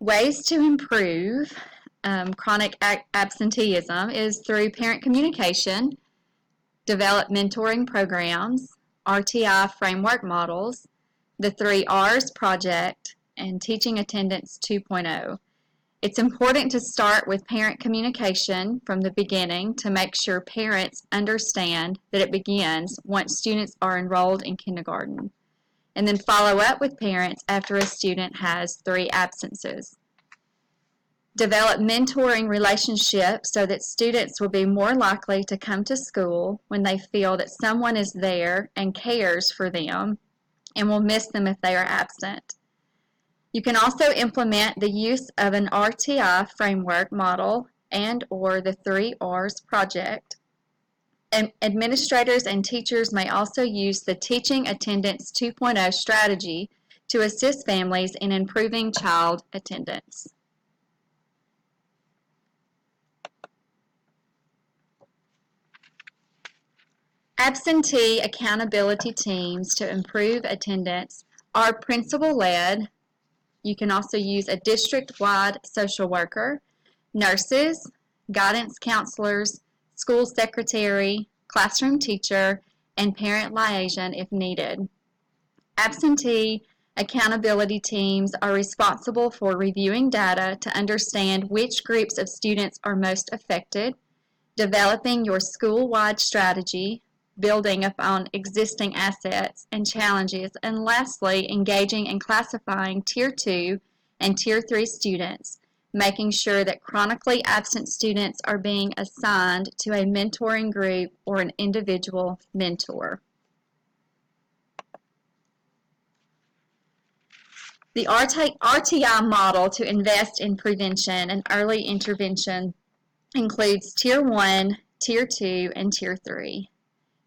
Ways to improve chronic absenteeism is through parent communication, develop mentoring programs, RTI framework models, the 3 R's project, and Teaching Attendance 2.0. It's important to start with parent communication from the beginning to make sure parents understand that it begins once students are enrolled in kindergarten, and then follow up with parents after a student has 3 absences. Develop mentoring relationships so that students will be more likely to come to school when they feel that someone is there and cares for them and will miss them if they are absent. You can also implement the use of an RTI framework model and/or the 3 R's project. And administrators and teachers may also use the Teaching Attendance 2.0 strategy to assist families in improving child attendance. Absentee accountability teams to improve attendance are principal-led. You can also use a district-wide social worker, nurses, guidance counselors, school secretary, classroom teacher, and parent liaison if needed. Absentee accountability teams are responsible for reviewing data to understand which groups of students are most affected, developing your school-wide strategy, building upon existing assets and challenges, and lastly, engaging and classifying Tier 2 and Tier 3 students, making sure that chronically absent students are being assigned to a mentoring group or an individual mentor. The RTI model to invest in prevention and early intervention includes Tier 1, Tier 2, and Tier 3.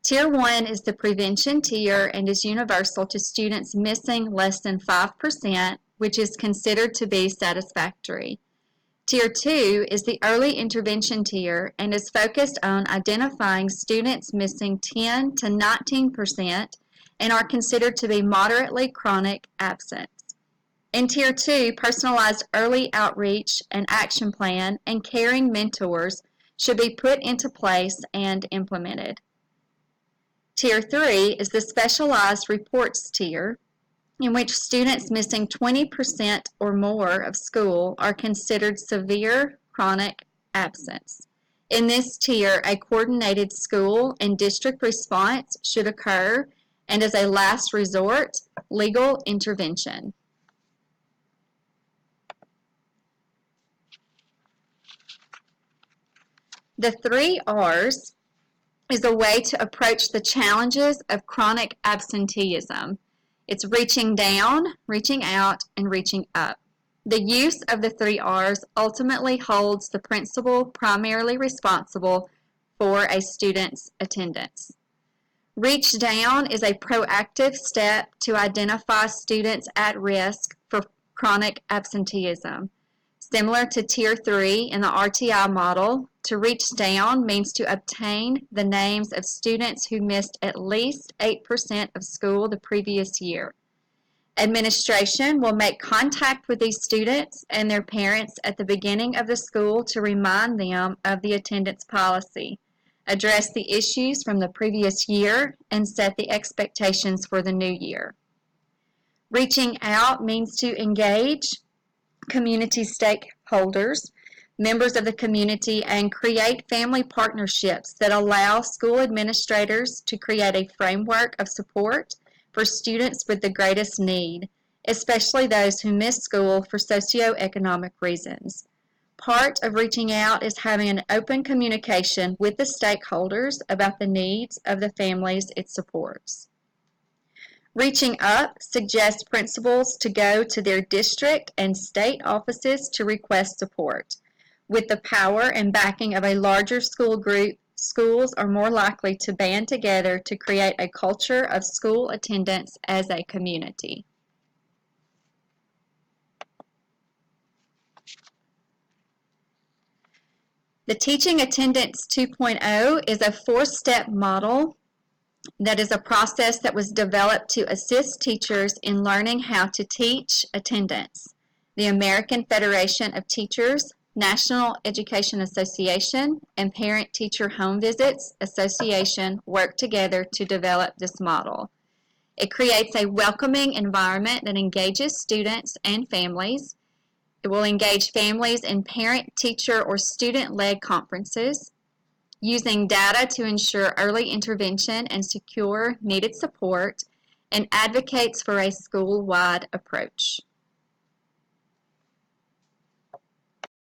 Tier 1 is the prevention tier and is universal to students missing less than 5%, which is considered to be satisfactory. Tier 2 is the early intervention tier and is focused on identifying students missing 10 to 19% and are considered to be moderately chronic absent. In Tier 2, personalized early outreach, an action plan, and caring mentors should be put into place and implemented. Tier 3 is the specialized reports tier, in which students missing 20% or more of school are considered severe chronic absence. In this tier, a coordinated school and district response should occur, and as a last resort, legal intervention. The 3 R's is a way to approach the challenges of chronic absenteeism. It's reaching down, reaching out, and reaching up. The use of the 3 R's ultimately holds the principal primarily responsible for a student's attendance. Reach down is a proactive step to identify students at risk for chronic absenteeism. Similar to Tier 3 in the RTI model, to reach down means to obtain the names of students who missed at least 8% of school the previous year. Administration will make contact with these students and their parents at the beginning of the school to remind them of the attendance policy, address the issues from the previous year, and set the expectations for the new year. Reaching out means to engage community stakeholders, members of the community, and create family partnerships that allow school administrators to create a framework of support for students with the greatest need, especially those who miss school for socioeconomic reasons. Part of reaching out is having an open communication with the stakeholders about the needs of the families it supports. Reaching up suggests principals to go to their district and state offices to request support. With the power and backing of a larger school group, schools are more likely to band together to create a culture of school attendance as a community. The Teaching Attendance 2.0 is a 4-step model that is a process that was developed to assist teachers in learning how to teach attendance. The American Federation of Teachers, National Education Association, and Parent-Teacher Home Visits Association work together to develop this model. It creates a welcoming environment that engages students and families. It will engage families in parent, teacher, or student-led conferences, using data to ensure early intervention and secure needed support, and advocates for a school-wide approach.